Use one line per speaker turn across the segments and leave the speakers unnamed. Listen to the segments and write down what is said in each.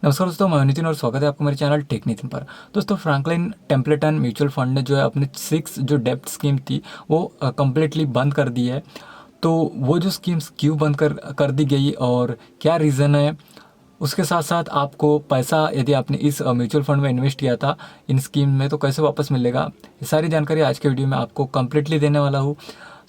नमस्कार दोस्तों, मैं नितिन और स्वागत है आपको मेरे चैनल टेक नितिन पर। दोस्तों, फ्रैंकलिन टेम्पलेटन म्यूचुअल फंड ने जो है अपने 6 जो डेप्ट स्कीम थी वो कम्प्लीटली बंद कर दी है। तो वो जो स्कीम्स क्यों बंद कर दी गई और क्या रीज़न है, उसके साथ साथ आपको पैसा यदि आपने इस म्यूचुअल फंड में इन्वेस्ट किया था इन स्कीम में तो कैसे वापस मिलेगा, ये सारी जानकारी आज के वीडियो में आपको कम्प्लीटली देने वाला हूँ।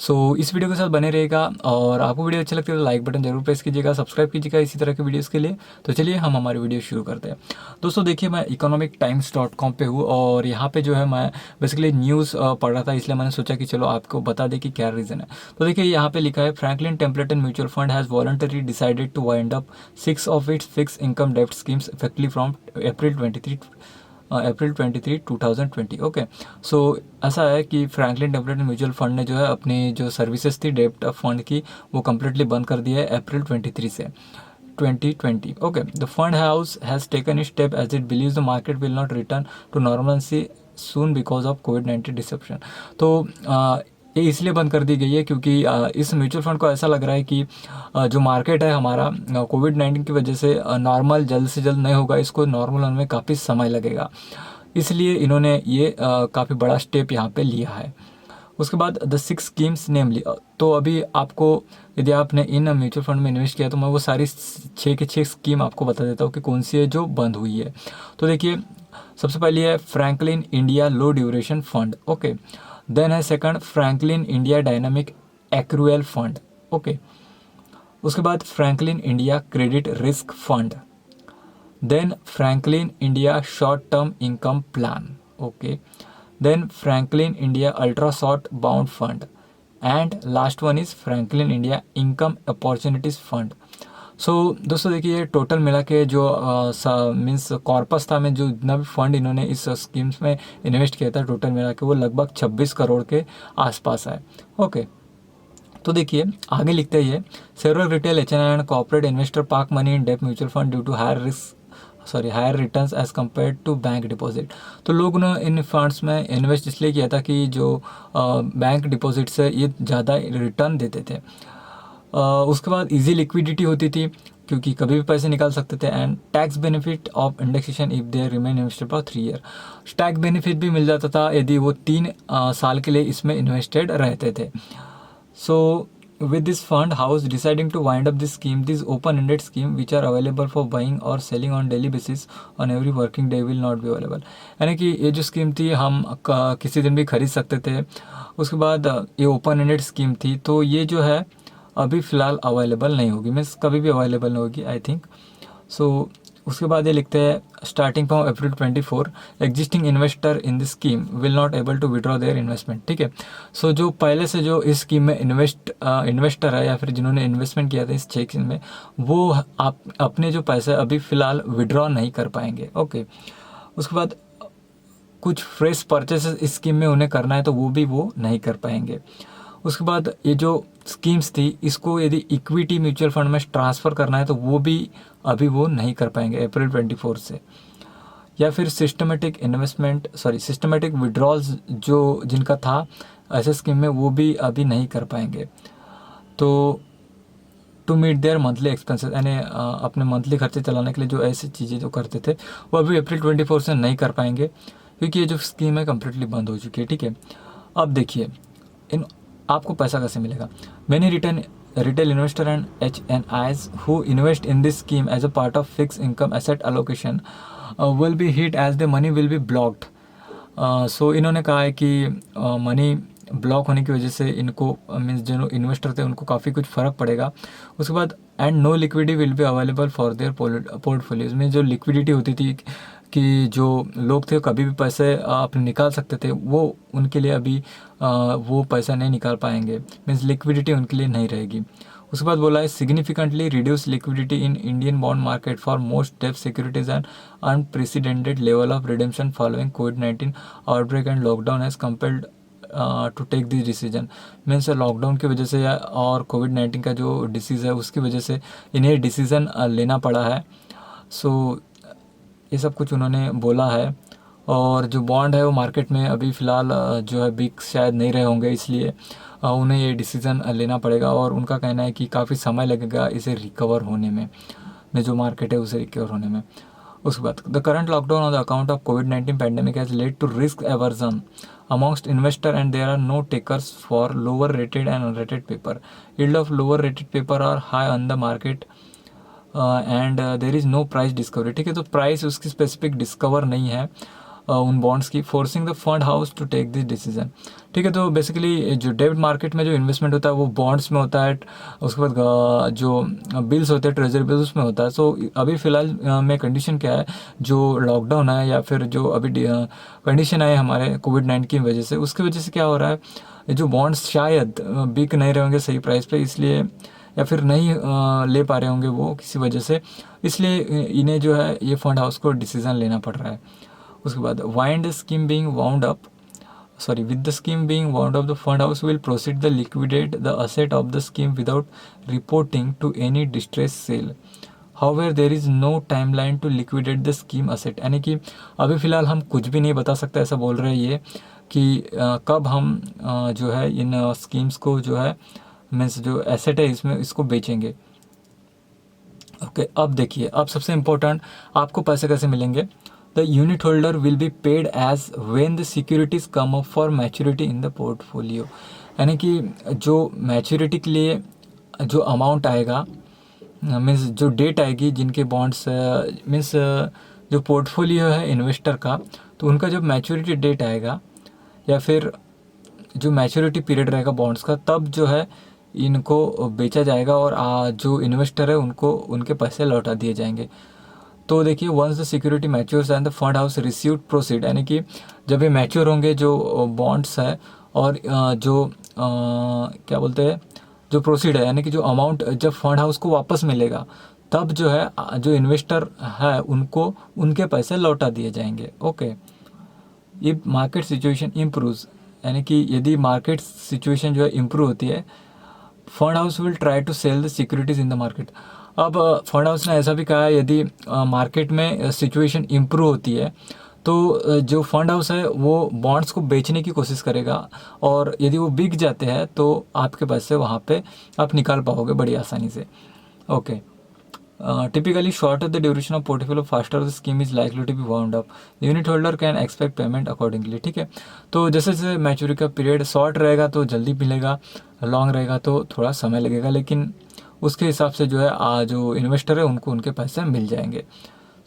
सो इस वीडियो के साथ बने रहेगा और आपको वीडियो अच्छा लगता है तो लाइक बटन जरूर प्रेस कीजिएगा, सब्सक्राइब कीजिएगा इसी तरह के वीडियोस के लिए। तो चलिए हम हमारी वीडियो शुरू करते हैं। दोस्तों देखिए, मैं economictimes.com पे हूँ और यहाँ पे जो है मैं बेसिकली न्यूज़ पढ़ रहा था, इसलिए मैंने सोचा कि चलो आपको बता दें कि क्या रीज़न है। तो देखिए यहाँ पे लिखा है, Franklin Templeton mutual fund has voluntary decided to wind up 6 of its fix income डेप्ट schemes effectively from April 23 2020। Okay, so ऐसा है कि फ्रैंकलिन टेम्पलेटन म्यूचुअल फंड ने जो है अपनी जो सर्विसेज थी डेप्ट फंड की वो कम्प्लीटली बंद कर दी है अप्रैल 23 से 2020। Okay, the fund house has taken a step as it believes the market will not return to normalcy soon because of कोविड-19 डिसरप्शन। तो ये इसलिए बंद कर दी गई है क्योंकि इस म्यूचुअल फंड को ऐसा लग रहा है कि जो मार्केट है हमारा कोविड-19 की वजह से नॉर्मल जल्द से जल्द नहीं होगा, इसको नॉर्मल होने में काफ़ी समय लगेगा। इसलिए इन्होंने ये काफ़ी बड़ा स्टेप यहाँ पे लिया है। उसके बाद द 6 स्कीम्स नेमली, तो अभी आपको यदि आपने इन म्यूचुअल फंड में इन्वेस्ट किया तो मैं वो सारी 6 के 6 स्कीम आपको बता देता हूँ कि कौन सी है जो बंद हुई है। तो देखिए, सबसे पहली है Franklin India low duration fund. Okay, then है second Franklin India dynamic accrual fund. Okay, उसके बाद Franklin India credit risk fund, then Franklin India short term income plan. Okay, then Franklin India Ultra Short Bound Fund, and last one is Franklin India Income Opportunities Fund। सो दोस्तों देखिए, total मिला के जो means corpus था में जो जितना भी फंड इन्होंने इस स्कीम्स में इन्वेस्ट किया था, टोटल मिला के वो लगभग 26 करोड़ के आसपास है। ओके, तो देखिए आगे लिखते ही है, सेवरल रिटेल एच and corporate investor park money in डेप्ट mutual fund due to higher returns as compared to bank deposit. तो लोग ने इन फंड्स में इन्वेस्ट इसलिए किया था कि जो बैंक डिपॉजिट से ये ज़्यादा रिटर्न देते थे। उसके बाद इजी लिक्विडिटी होती थी क्योंकि कभी भी पैसे निकाल सकते थे, and tax benefit of indexation if they remain invested for 3 year. Tax benefit भी मिल जाता था यदि वो 3 साल के लिए इसमें इन्वेस्टेड रहते थे। So with this fund house deciding to wind up this scheme, these open-ended scheme which are available for buying or selling on daily basis on every working day will not be available। यानी कि ये जो scheme थी हम किसी दिन भी खरीद सकते थे। उसके बाद ये ओपन एंडेड स्कीम थी, तो ये जो है अभी फ़िलहाल अवेलेबल नहीं होगी, मीन्स कभी भी अवेलेबल नहीं होगी आई थिंक। सो उसके बाद ये लिखते हैं, starting from April 24 existing investor in this scheme will not able to withdraw their investment. ठीक है, सो जो पहले से जो इस स्कीम में इन्वेस्टर है या फिर जिन्होंने इन्वेस्टमेंट किया था इस चेक में, वो आप अपने जो पैसे अभी फ़िलहाल विड्रॉ नहीं कर पाएंगे। ओके, उसके बाद कुछ फ्रेश परचेसेस इस स्कीम में उन्हें करना है तो वो भी वो नहीं कर पाएंगे। उसके बाद ये जो स्कीम्स थी इसको यदि इक्विटी म्यूचुअल फंड में ट्रांसफ़र करना है तो वो भी अभी वो नहीं कर पाएंगे अप्रैल 24 से। या फिर सिस्टमेटिक विड्रॉल्स जो जिनका था ऐसे स्कीम में, वो भी अभी नहीं कर पाएंगे। तो to meet their monthly expenses, यानी अपने मंथली खर्चे चलाने के लिए जो ऐसी चीज़ें जो करते थे वो अभी अप्रैल 24 से नहीं कर पाएंगे क्योंकि ये जो स्कीम है कम्प्लीटली बंद हो चुकी है। ठीक है, अब देखिए इन आपको पैसा कैसे मिलेगा। Many retail investor and HNIs who invest in this scheme as a part of fix income asset allocation will be hit as the money will be blocked. So इन्होंने कहा है कि मनी ब्लॉक होने की वजह से इनको मीन्स जो इन्वेस्टर थे उनको काफ़ी कुछ फ़र्क पड़ेगा। उसके बाद and no liquidity will be available for their portfolios में जो लिक्विडिटी होती थी कि जो लोग थे कभी भी पैसे अपने निकाल सकते थे, वो उनके लिए अभी वो पैसा नहीं निकाल पाएंगे, मीन्स लिक्विडिटी उनके लिए नहीं रहेगी। उसके बाद बोला है, significantly reduce liquidity in Indian bond market for most डेब्ट securities and unprecedented level of redemption following covid outbreak and lockdown has compelled to take this decision. Means lockdown की वजह से और कोविड-19 का जो डिसीज़ है उसकी वजह से इन्हें डिसीज़न लेना पड़ा है। सो ये सब कुछ उन्होंने बोला है। और जो बॉन्ड है वो मार्केट में अभी फ़िलहाल जो है बिक शायद नहीं रहे होंगे, इसलिए उन्हें ये डिसीज़न लेना पड़ेगा और उनका कहना है कि काफ़ी समय लगेगा इसे रिकवर होने में जो मार्केट है उसे रिकवर होने में। उसके बाद the current lockdown on the account of कोविड-19 pandemic has led to risk aversion amongst investor and there are no takers for lower rated and unrated paper. Yield of lower rated paper are high on the market and there is no price discovery. ठीक है, तो price उसकी specific discover नहीं है उन bonds की, forcing the fund house to take this decision. ठीक है, तो बेसिकली जो डेब्ट मार्केट में जो इन्वेस्टमेंट होता है वो बॉन्ड्स में होता है, उसके बाद जो बिल्स होते हैं ट्रेजरी बिल्स उसमें होता है. सो अभी फ़िलहाल में कंडीशन क्या है, जो लॉकडाउन है या फिर जो अभी कंडीशन है हमारे कोविड-19 की वजह से, उसकी वजह से क्या हो रहा है, जो बॉन्ड्स शायद बिक नहीं रहे होंगे सही प्राइस पे, इसलिए या फिर नहीं ले पा रहे होंगे वो किसी वजह से, इसलिए इन्हें जो है ये फंड हाउस को डिसीज़न लेना पड़ रहा है. उसके बाद wind scheme being wound up with the scheme being wound up, the fund house will proceed to liquidate the asset of the scheme without reporting to any distress sale. However, there is no timeline to liquidate the scheme asset. यानी कि अभी फ़िलहाल हम कुछ भी नहीं बता सकते, ऐसा बोल रहे हैं ये कि कब हम जो है इन स्कीम्स को जो है मीन्स जो एसेट है इसमें इसको बेचेंगे. ओके, अब देखिए, अब सबसे इम्पोर्टेंट आपको पैसे कैसे मिलेंगे. The unit holder will be paid as when the securities come up for maturity in the portfolio. यानी कि जो मैच्योरिटी के लिए जो अमाउंट आएगा, मीन्स जो डेट आएगी जिनके बॉन्ड्स मीन्स जो पोर्टफोलियो है इन्वेस्टर का, तो उनका जब मैच्योरिटी डेट आएगा या फिर जो मैच्योरिटी पीरियड रहेगा बॉन्ड्स का, तब जो है इनको बेचा जाएगा और जो इन्वेस्टर है उनको उनके पैसे लौटा दिए जाएंगे. तो देखिए, once the security matures and the fund house received proceed, यानी कि जब ये मैच्योर होंगे जो बॉन्ड्स है और जो क्या बोलते हैं जो प्रोसीड है, यानी कि जो अमाउंट जब फंड हाउस को वापस मिलेगा, तब जो है जो इन्वेस्टर है उनको उनके पैसे लौटा दिए जाएंगे. Okay, if market situation improves, यानी कि यदि मार्केट सिचुएशन जो है इम्प्रूव होती है, fund house will try to sell the securities in the market. अब फंड हाउस ने ऐसा भी कहा है, यदि मार्केट में सिचुएशन इम्प्रूव होती है तो जो फंड हाउस है वो बॉन्ड्स को बेचने की कोशिश करेगा, और यदि वो बिक जाते हैं तो आपके पैसे वहाँ पे आप निकाल पाओगे बड़ी आसानी से. Okay, typically shorter the duration of portfolio, faster the scheme is likely to be wound up. The unit holder can expect payment accordingly. ठीक है, तो जैसे जैसे मैच्योरिटी का पीरियड शॉर्ट रहेगा तो जल्दी मिलेगा, लॉन्ग रहेगा तो थोड़ा समय लगेगा, लेकिन उसके हिसाब से जो है जो इन्वेस्टर है उनको उनके पैसे मिल जाएंगे.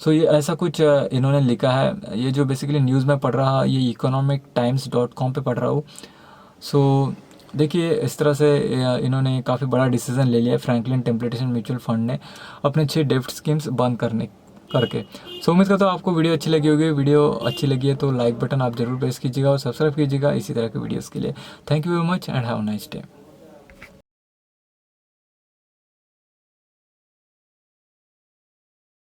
सो ये ऐसा कुछ इन्होंने लिखा है. ये जो बेसिकली न्यूज़ में पढ़ रहा, ये economictimes.com पे पढ़ रहा हूँ. सो देखिए, इस तरह से इन्होंने काफ़ी बड़ा डिसीजन ले लिया फ्रैंकलिन टेम्पलेटेशन म्यूचुअल फंड ने अपने 6 डेब्ट स्कीम्स बंद करके. सो उम्मीद करता हूँ आपको वीडियो अच्छी लगी होगी. वीडियो अच्छी लगी है तो लाइक बटन आप जरूर प्रेस कीजिएगा और सब्सक्राइब कीजिएगा इसी तरह के वीडियोज़ के लिए. Thank you very much and have a nice day.